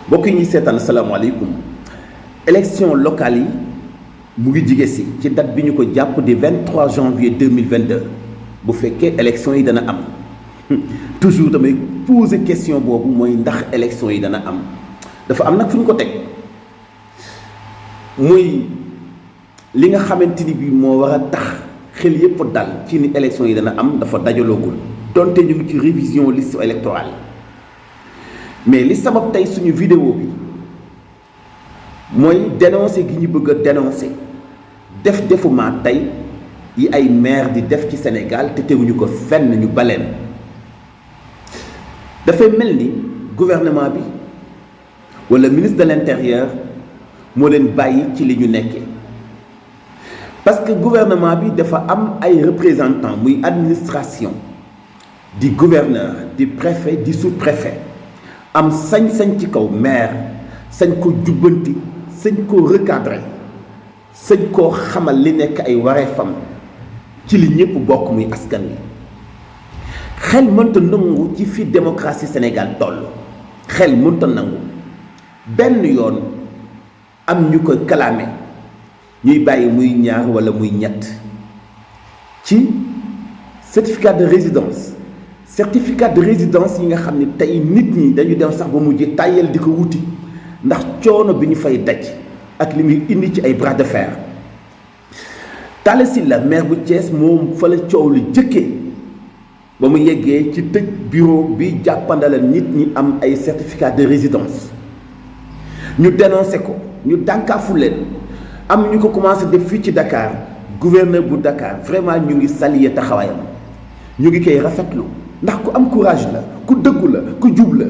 mbokk yi ñuy seetaan salaamaaleykum élection locale yi mu ngi jige si ci date bi ñu ko jàpp di 23 janvier 2022 bu fekkee élection yi dana am toujours damay poser question boobu mooy ndax élection yi dana am dafa am nag fu ñu ko teg muy li nga xamante ni bii moo war a tax xel yépp dal ci ni élection yi dana am dafa dajaloogul donte ñu ngi ci révision liste électorale mais li sabab tey suñu vidéo bi mooy dénoncer gi ñu bëgg a dénoncer defuma tey yi ay maire di def ci Sénégal te teguñu ko fenn ñu baleen dafay mel ni gouvernement bi walla ministre de l'intérieur moo leen bàyyi ci li ñu nekkee parce que gouvernement bi dafa am ay représentants muy administration di gouverneur di préfet di sous-préfet am sañ-sañ ci kaw maire sañ ko jubbanti sañ koo recadrer sañ koo xamal li nekk ay wareefam ci li ñëpp bokk muy askan wi xel mënta nangu ci fi démocratie Sénégal toll xel mënta nangu benn yoon am ñu ko kalaame ñuy bàyyi muy ñaar walla muy ñett ci certificat de résidence yi nga xam ne tey nit ñi dañu dem sax ba mujj tàyyal di ko wuti ndax coono bi ñu fay daj ak li muy indi ci ay bras de fer Talla Sylla maire bu Thiès moom fa la coow lu jëkkee ba mu yeggee ci tëj bureau bi jàppandalal nit ñi am ay certificat de résidence ñu dénoncé ko ñu dànkaafu leen am ñu ko commencé def fii ci Dakar gouverneur bu Dakar vraiment ñu ngi saluer taxawaayam ñu ngi koy rafetlu ndax ku am courage la ku dëggu la ku jub la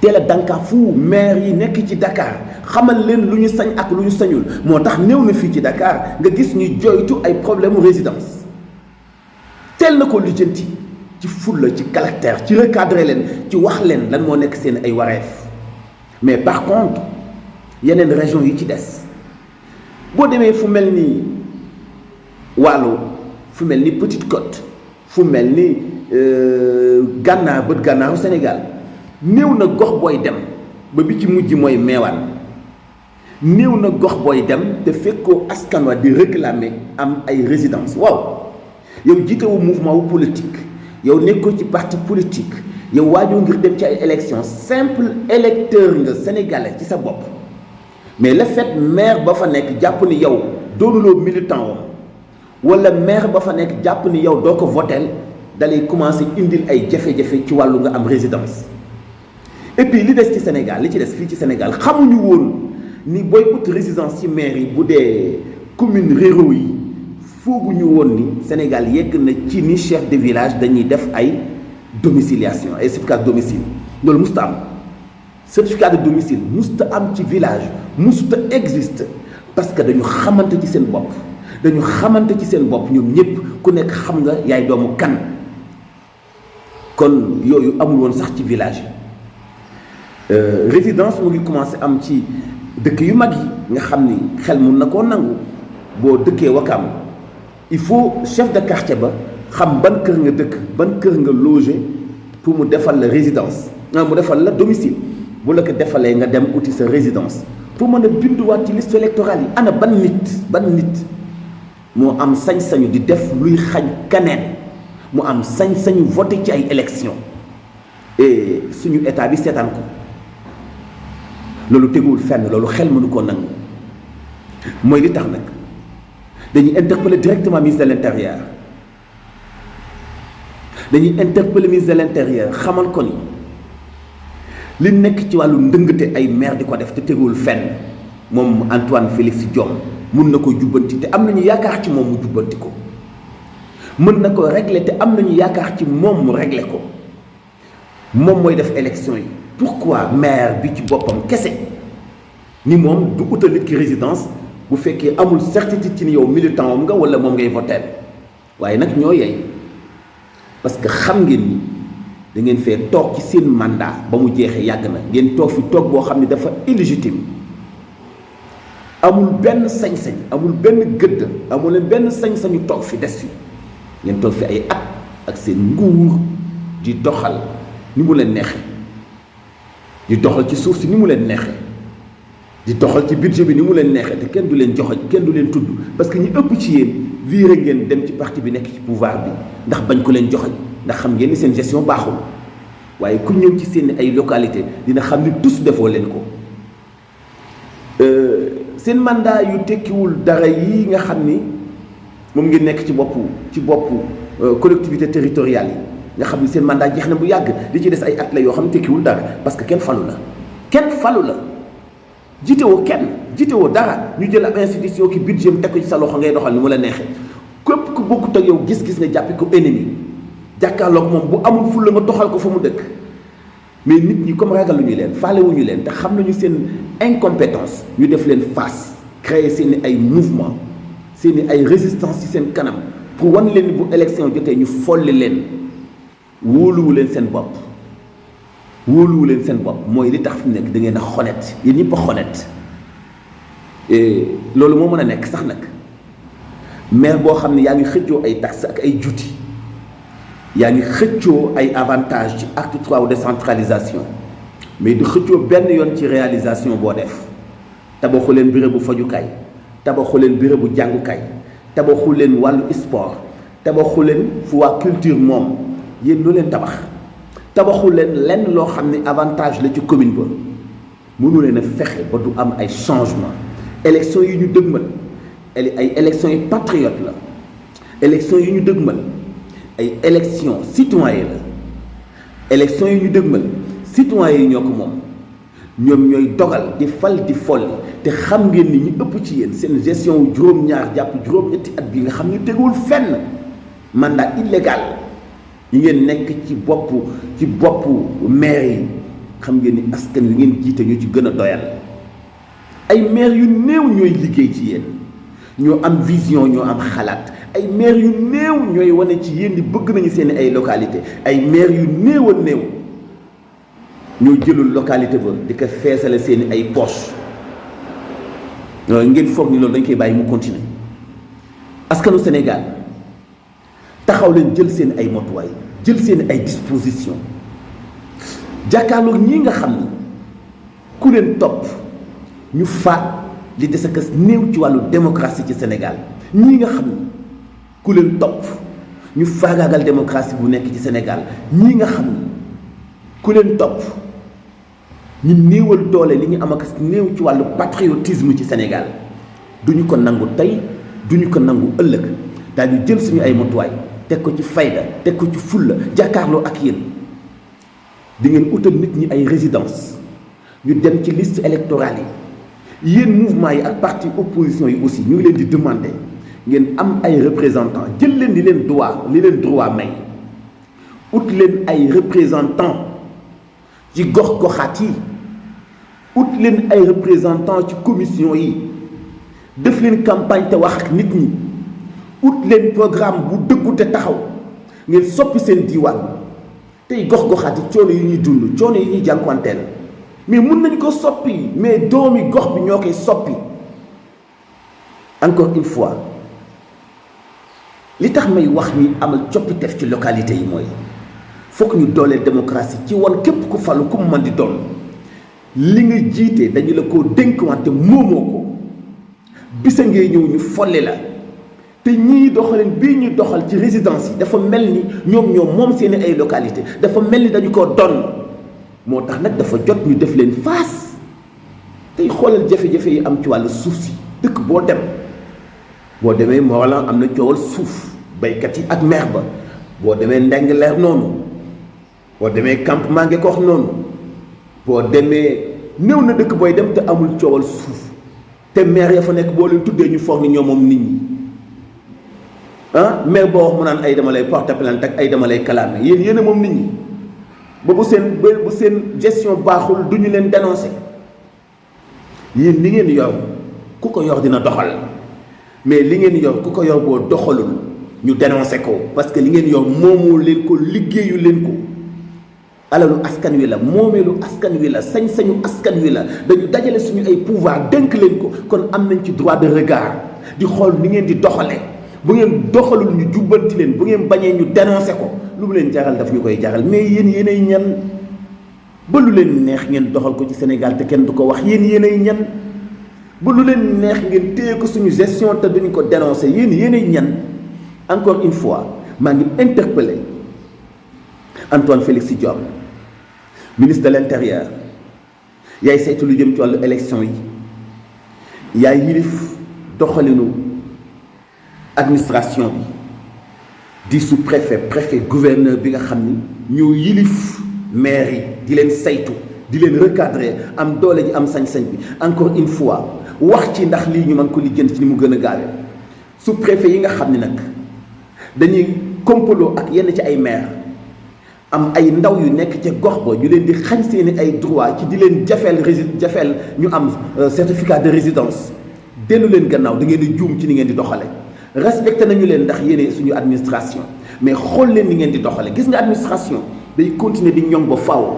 teel a dànkaafu maire yi nekk ci Dakar xamal leen lu ñu sañ ak lu ñu sañul moo tax néew na fii ci Dakar nga gis ñuy joytu ay problème résidence teel na ko lijjanti ci fulla ci caractère ci recadrer leen ci wax leen lan moo nekk seen ay wareef mais par contre yeneen région yi ci des boo demee fu mel ni Waalo fu mel ni Petite Côte fu mel ni gànnaar bët gànnaaru Sénégal néew na gox booy dem ba bi ci mujj mooy meewaan néew na gox booy dem te fekkoo askan wa di réclamer am ay résidence waaw yow jiitewu mouvement wu politique yow nekkoo ci parti politique yow waajoo ngir dem ci ay élection simple électeur nga sénégalais ci sa bopp mais le fait maire ba fa nekk jàpp ni yow doonuloo militant wam wala maire ba fa nekk jàpp ni yow doo ko voteel dalay commencer indil ay jafe-jafe ci wàllu nga am résidence et puis li des ci Sénégal li ci des fii ci Sénégal xamuñu woon ni booy ut résidence ci maire yi bu dee commune ruraux yi fooguñu woon ni Sénégal yegg na ci ni chef de village dañuy def ay domiciliation ay certificat de domicile loolu musta am certificat de domicile musta am ci village musta existe parce que dañu xamante ci seen bopp ñoom ñëpp ku nekk xam nga yaay doomu kan kon yooyu amul woon sax ci village yi résidence mu ngi commencé am ci dëkk yu mag yi nga xam ni xel mun na koo nangu boo dëkkee Wakam il faut chef de quartier ba xam ban kër nga dëkk ban kër nga loger pour mu defal la résidence mu defal la domicile bu la ko defalee nga dem uti sa résidence pour mën a binduwaat ci liste électorale yi ana ban nit moo am sañ-sañu di def luy xañ kaneen mu am sañ-sañu voté ci ay élection et suñu état bi seetaan ko loolu teguwul fenn loolu xel mënu koo nangu mooy li tax nag dañuy interpeller directement ministre de l'intérieur xamal ko ni li nekk ci wàllu ndëngate ay maire di ko def te teguwul fenn moom Antoine Félix Diome mun na ko jubbanti te am nañu yaakaar ci moom mu jubbanti ko mën na ko régler te am nañu yaakaar ci moom mu régler ko moom mooy def élection yi pourquoi maire bi ci boppam kese ni moom du utal nit ki résidence bu fekkee amul certitude ci ni yow militant wam nga wala moom ngay voter waaye nag ñoo yey parce que xam ngeen ni da ngeen fee toog ci seen mandat ba mu jeexee yàgg na ngeen toog fi toog boo xam ne dafa illégitime amul benn sañ-sañ amul benn gëdd amul benn sañ-sañu toog fi des fi ngeen toog fi ay at ak seen nguur di doxal ni mu leen neexee di doxal ci suuf si ni mu leen neexee di doxal ci budget bi ni mu leen neexee te kenn du leen joxoñ kenn du leen tudd parce que ñi ëpp ci yéen viré ngeen dem ci parti bi nekk ci pouvoir bi ndax bañ ko leen joxoñ ndax xam ngeen ni seen gestion baaxul waaye ku ñëw ci seen ay localité dina xam ni tous defoo leen ko seen mandat yu tekkiwul dara yi nga xam ni moom ngeen nekk ci boppu collectivité territoriale yi nga xam ni seen mandat jeex na bu yàgg li ci des ay at la yoo xam ne tekkiwul dara parce que kenn falu la jiitewoo dara ñu jël ab institution ki budget teg ko ci sa loxo ngay doxal ni mu la neexee képp ku bokkut ak yow gis-gis nga jàppi ko ennemi jàkkaarloog moom bu amul fulla nga toxal ko fa mu dëkk mais nit ñi comme ragaluñu leen faalewuñu leen te xam nañu seen incompétence ñu def leen face créer seeni ay mouvement seeni ay résistance ci seen kanam pour wan leen bu élection jotee ñu folli leen wóoluwu leen seen bopp mooy li tax fi mu nekk da ngeen a xonet yéen ñëpp a xonet loolu moo mën a nekk sax nag maire boo xam ne yaa ngi xëccoo ay taxes ak ay juuti yaa ngi xëccoo ay avantages ci acte 3 wu décentralisation mais di xëccoo benn yoon ci réalisation boo def tabaxu leen bérébu fajukaay tabaxu leen bérébu jàngukaay tabaxu leen wàllu sport tabaxu leen fu waa culture moom yéen loo leen tabaxu leen lenn loo xam ne avantage la ci commune ba mënu leen a fexe ba du am ay changement élection yi ñu dëgmal ay élection yi patriote la élection yi ñu dëgmal ay élection citoyen la élection yi ñu dëgmal citoyen yi ñoo ko moom ñoom ñooy dogal di fal di folli te xam ngeen ni ñi ëpp ci yéen seen gestion wu juróom-ñaar jàpp juróom-ñetti at bi nga xam ne teguwul fenn mandat illégal yi ngeen nekk ci boppu maire yi xam ngeen ni askan wi ngeen jiite ñu ci gën a doyal ay maire yu néew ñooy liggéey ci yéen ñoo am vision ñoo am xalaat ay maire yu néew ñooy wane ci yéen ni bëgg nañu seen ay localité ay maire yu néew a néew ñoo jëlul localité ba di ko feesale seen ay poche ngeen foog ni loolu dañ koy bàyyi mu continuer askanu Sénégal taxaw leen jël seen ay motuwaay jël seen ay disposition jàkkaarloog ñii nga xam ni ku leen topp ñu faat li des ak néew ci wàllu démocratie ci Sénégal ñii nga xam ni ku leen topp ñu faagaagal démocratie bu nekk ci Sénégal ñii nga xam ni ku leen topp ñu néewal doole li ñu am ak néew ci wàllu patriotisme ci Sénégal duñu ko nangu tey duñu ko nangu ëllëg daal di jël suñu ay motuwaay teg ko ci fayda teg ko ci fulla jàkkaarloo ak yéen di ngeen utal nit ñi ay résidence ñu dem ci liste électorale yi yéen mouvement yi ak parti opposition yi aussi ñu ngi leen di demander ngeen am ay représentants jël leen li leen droit may ut leen ay représentants ci gox-goxaat yi ut leen ay représentants ci commission yi def leen campagne te wax ak nit ñi ut leen programme bu dëggu te taxaw ngeen soppi seen diiwaan tey gox-goxaat yi coono yi ñuy dund coono yi ñuy jànkuwanteel mais mun nañ ko soppi mais doomi gox bi ñoo koy soppi encore une fois li tax may wax ni amal coppitef ci localité yi mooy fokk ñu dooleel démocratie ci wan képp ku falu ku mu mën di doon li nga jiite dañu la ko dénk wante moomoo ko bisa ngay ñëw ñu folli la te ñii doxalin bii ñu doxal ci résidence yi dafa mel ni ñoom moom seeni ay localité dafa mel ni dañu ko donn moo tax nag dafa jot ñu def leen face tey xoolal jafe-jafe yi am ci wàllu suuf si dëkk boo demee Morolan am na coowal suuf baykat yi ak maire ba boo demee Ndingler noonu boo demee campement Ngekoox noonu boo demee néew na dëkk booy dem te amul coowal suuf te maire ya fa nekk boo leen tuddee ñu foog ni ñoom moom nit ñi maire boo wax mu naan ay dama lay porter plainte ak ay dama lay kalaame yéen a moom nit ñi ba bu seen gestion baaxul du ñu leen dénoncer yéen li ngeen yor ku ko yor dina doxal mais li ngeen yor ku ko yor boo doxalul ñu dénoncer ko parce que li ngeen yor moomoo leen ko liggéeyu leen ko alalu askan wi la moomeelu askan wi la sañ-sañu askan wi la dañu dajale suñu ay pouvoir dénk leen ko kon am nañ ci droit de regard di xool ni ngeen di doxalee bu ngeen doxalul ñu jubbanti leen bu ngeen bañee ñu dénoncé ko lu mu leen jaral daf ñu koy jaral mais yéenay ñan ba lu leen neex ngeen doxal ko ci Sénégal te kenn du ko wax yéen yéenay ñan ba lu leen neex ngeen téye ko suñu gestion te duñ ko dénoncer yéen yéenay ñan. Encore une fois maa ngi interpellé Antoine Félix Diome ministre de l'Intérieur yaay saytu lu jëm ci wàllu élection yi yaay yilif doxalinu administration bi di sous-préfet préfet gouverneur bi nga xam ni ñoo yilif maire yi di leen saytu di leen recadrer am doole ji am sañ-sañ bi encore une fois wax ci ndax lii ñu mën ko lijjanti ci ni mu gën a gaawee sous-préfet yi nga xam ni nag dañuy complot ak yenn ci ay maire am ay ndaw yu nekk ca gox ba ñu leen di xañ seeni ay droit ci di leen jafeel ñu am certificat de résidence dellu leen gannaaw da ngeen di juum ci ni ngeen di doxale respecté nañu leen ndax yéene suñu administration mais xool leen ni ngeen di doxale gis nga administration day continuer di ñoŋ ba faaw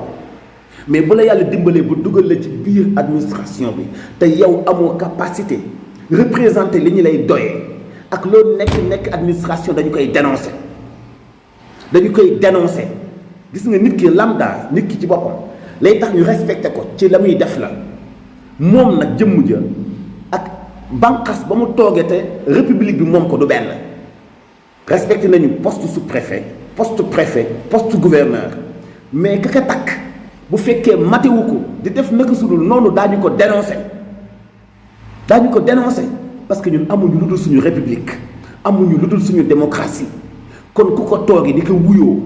mais bu la yàlla dimbalee bu dugal la ci biir administration bi te yow amoo capacité représenter li ñu lay doyee ak loolu nekk administration dañu koy dénoncer gis nga nit ki lambda nit ki ci boppam lay tax ñu respecté ko ci la muy def la moom nag jëmm ja ak bànqaas ba mu toogee te république bi moom ko du benn respecté nañu poste sous-préfet poste préfet poste gouverneur mais ka takk bu fekkee matewu ko di def naka sudul noonu daañu ko dénoncer parce que ñun amuñu lu dul suñu république amuñu lu dul suñu démocratie kon ku ko toogee di ko wuyoo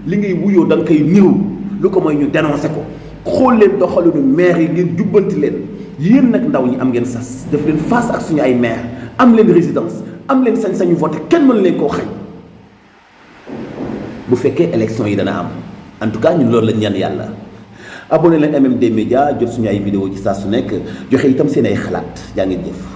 li ngay wuyoo da nga koy niru lu ko mooy ñu dénoncé ko xool leen doxalinu maire yi ngeen jubbanti leen yéen nag ndaw ñi am ngeen sas def leen face ak suñu ay maire am leen résidence am leen sañ-sañu voté kenn mën leen koo xañ bu fekkee élection yi dana am en tout cas ñun loolu lañ ñaan yàlla abonné leen MMD Média jot suñu ay vidéo ci saa su nekk joxe itam seen ay xalaat jaa ngeen jëf